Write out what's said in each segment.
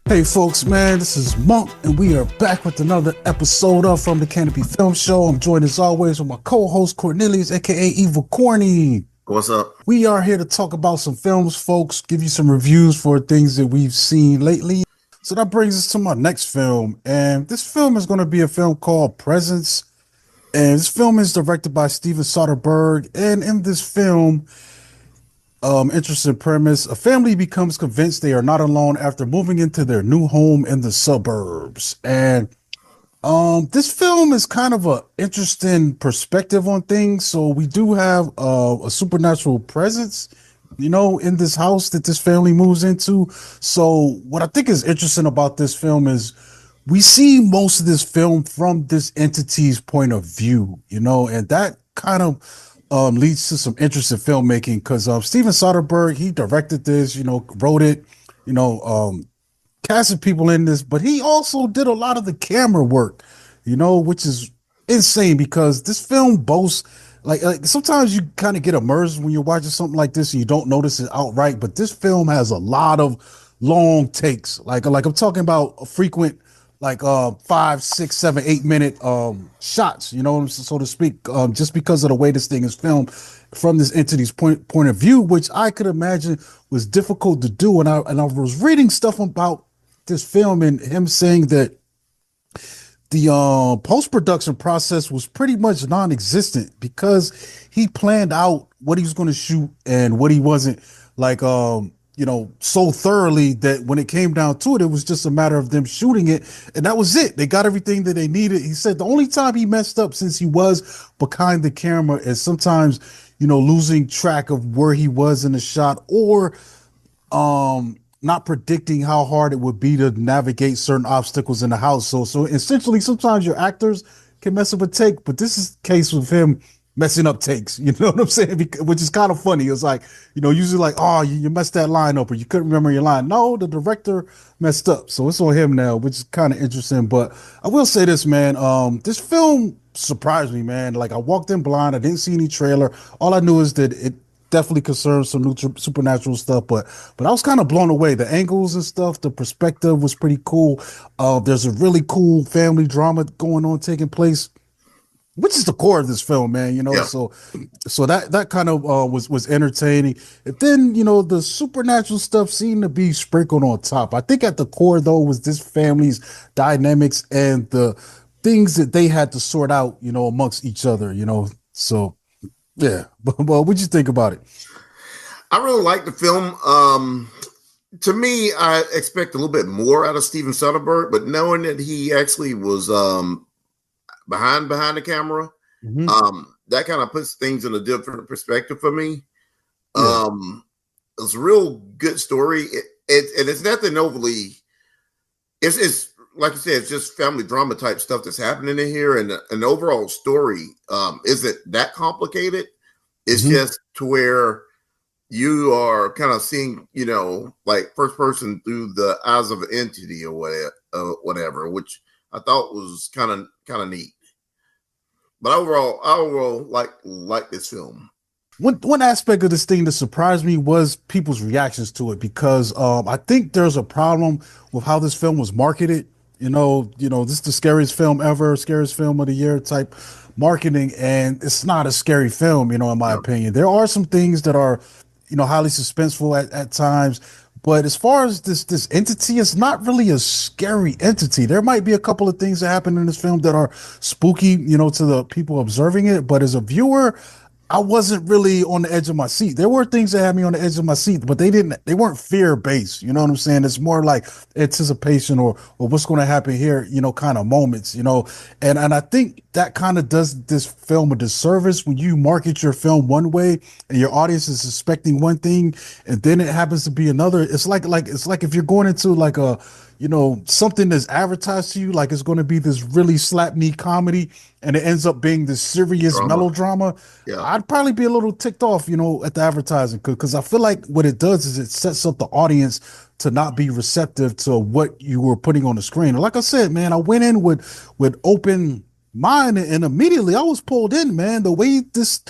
Hey folks, man, this is Monk, and we are back with another episode of From the Canopy Film Show. I'm joined as always with my co-host Cornelius, aka Evil Corny. What's up? We are here to talk about some films, folks, give you some reviews for things that we've seen lately. So that brings us to my next film, and this film is going to be a film called Presence. And this film is directed by Steven Soderbergh, and in this film, interesting premise. A family becomes convinced they are not alone after moving into their new home in the suburbs. And this film is kind of a interesting perspective on things. So we do have a supernatural presence, in this house that this family moves into. So what I think is interesting about this film is we see most of this film from this entity's point of view, and that kind of leads to some interesting filmmaking because Steven Soderbergh, he directed this, wrote it, you know, um, casted people in this, but he also did a lot of the camera work, which is insane because this film boasts like sometimes you kind of get immersed when you're watching something like this and you don't notice it outright, but this film has a lot of long takes. Like I'm talking about a frequent like 5, 6, 7, 8 minute shots, so to speak, just because of the way this thing is filmed from this entity's point of view, which I could imagine was difficult to do. And I was reading stuff about this film and him saying that the post-production process was pretty much non-existent because he planned out what he was going to shoot and what he wasn't, like so thoroughly that when it came down to it, it was just a matter of them shooting it, and that was it. They got everything that they needed. He said the only time he messed up, since he was behind the camera, is sometimes losing track of where he was in the shot, or not predicting how hard it would be to navigate certain obstacles in the house. So essentially, sometimes your actors can mess up a take, but this is the case with him messing up takes. You know what I'm saying? Which is kind of funny. It's like, usually like, oh, you messed that line up or you couldn't remember your line. No, the director messed up. So it's on him now, which is kind of interesting. But I will say this, man. This film surprised me, man. Like I walked in blind. I didn't see any trailer. All I knew is that it definitely concerns some new supernatural stuff, but I was kind of blown away. The angles and stuff, the perspective was pretty cool. There's a really cool family drama going on, taking place, which is the core of this film, man. Yeah. So that kind of was entertaining. And then the supernatural stuff seemed to be sprinkled on top. I think at the core though was this family's dynamics and the things that they had to sort out, amongst each other. So yeah. But what'd you think about it? I really like the film. To me, I expect a little bit more out of Steven Soderbergh, but knowing that he actually was behind the camera, that kind of puts things in a different perspective for me. Yeah. It's a real good story. It's nothing overly. It's like you said, it's just family drama type stuff that's happening in here, and an overall story isn't that complicated. It's just to where you are kind of seeing, like first person through the eyes of an entity or whatever, which I thought was kind of neat. But overall, I overall like this film. One aspect of this thing that surprised me was people's reactions to it, because I think there's a problem with how this film was marketed. This is the scariest film ever, scariest film of the year type marketing, and it's not a scary film, in my opinion. There are some things that are, highly suspenseful at times, but as far as this entity, it's not really a scary entity. There might be a couple of things that happen in this film that are spooky, to the people observing it, but as a viewer, I wasn't really on the edge of my seat. There were things that had me on the edge of my seat, but they weren't fear based. You know what I'm saying? It's more like anticipation or what's going to happen here, kind of moments, and I think that kind of does this film a disservice when you market your film one way and your audience is expecting one thing and then it happens to be another. It's like if you're going into like a something that's advertised to you like it's going to be this really slap knee comedy and it ends up being this serious melodrama. Yeah. I'd probably be a little ticked off, at the advertising, because I feel like what it does is it sets up the audience to not be receptive to what you were putting on the screen. And like I said, man, I went in with open mind and immediately I was pulled in, man. The way this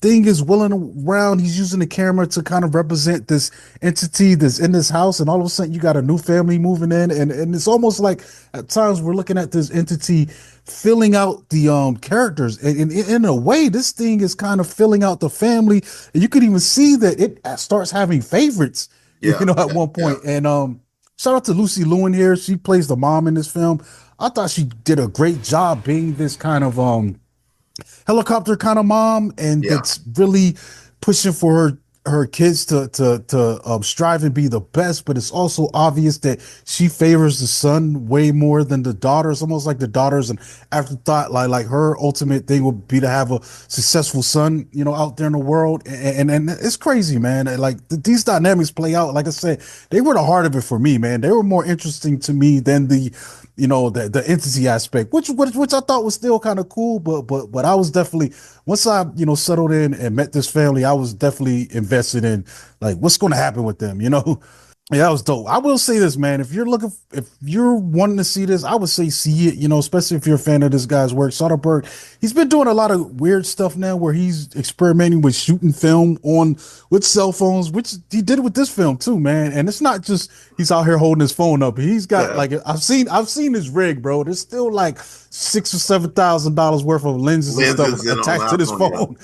thing is wheeling around. He's using the camera to kind of represent this entity that's in this house, and all of a sudden you got a new family moving in, and it's almost like at times we're looking at this entity filling out the characters, and in a way, this thing is kind of filling out the family, and you could even see that it starts having favorites, Yeah, at yeah, one yeah, point. And shout out to Lucy Liu in here. She plays the mom in this film. I thought she did a great job being this kind of helicopter kind of mom, and yeah, that's really pushing for her kids to strive and be the best. But it's also obvious that she favors the son way more than the daughter. It's almost like the daughter's an afterthought. Like her ultimate thing would be to have a successful son, out there in the world. And it's crazy, man. Like these dynamics play out. Like I said, they were the heart of it for me, man. They were more interesting to me than the entity aspect, which I thought was still kind of cool, but I was definitely, once I settled in and met this family, I was definitely invested in like what's going to happen with them. Yeah, that was dope. I will say this, man. If you're wanting to see this, I would say see it, especially if you're a fan of this guy's work. Soderbergh, he's been doing a lot of weird stuff now where he's experimenting with shooting film with cell phones, which he did with this film too, man. And it's not just he's out here holding his phone up. He's got yeah. like I've seen his rig, bro. There's still like $6,000 or $7,000 worth of lenses and stuff Lenses and on attached to this iPhone. phone.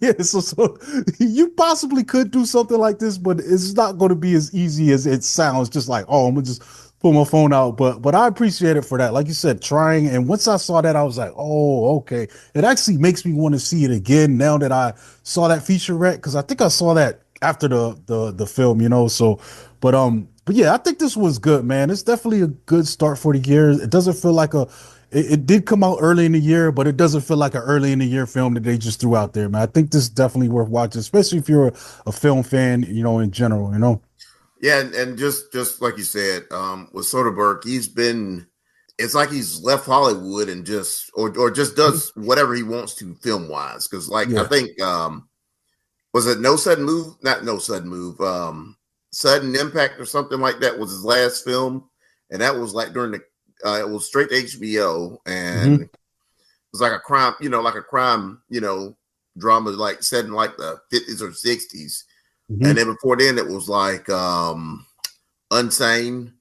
Yeah, Yeah, so you possibly could do something like this, but it's not going to be as easy as it sounds. Just like, oh, I'm gonna just pull my phone out. But I appreciate it for that. Like you said, trying. And once I saw that, I was like, oh, okay. It actually makes me want to see it again now that I saw that featurette, because I think I saw that after the film, So, but yeah, I think this was good, man. It's definitely a good start for the year. It doesn't feel like it did come out early in the year, but it doesn't feel like an early in the year film that they just threw out there, man. I think this is definitely worth watching, especially if you're a film fan, in general. yeah, and just like you said, with Soderbergh, it's like he's left Hollywood and or just does whatever he wants to film wise. Because like I Yeah. think was it No Sudden Move? Not No Sudden Move. Sudden Impact or something like that was his last film, and that was like during the it was straight to HBO, and Hmm. it was like a crime, drama like set in like the 50s or 60s. And Hmm. then before then it was like Unsane.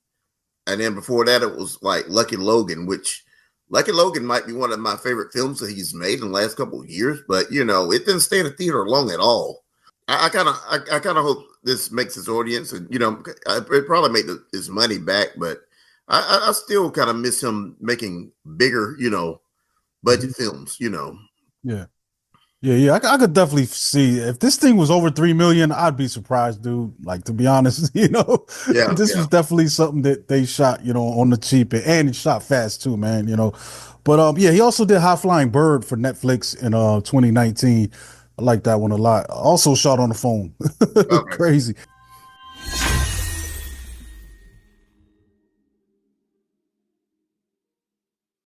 And then before that it was like Lucky Logan, which Lucky Logan might be one of my favorite films that he's made in the last couple of years, but it didn't stay in the theater long at all. I kind of hope this makes his audience, and it probably made his money back, but I still kind of miss him making bigger, budget films. Yeah. Yeah, yeah, I could definitely see if this thing was over 3 million, I'd be surprised, dude. Like to be honest, Yeah, this yeah. was definitely something that they shot, on the cheap, and it shot fast too, man. But yeah, he also did High Flying Bird for Netflix in 2019. I like that one a lot. Also shot on the phone. Okay. Crazy.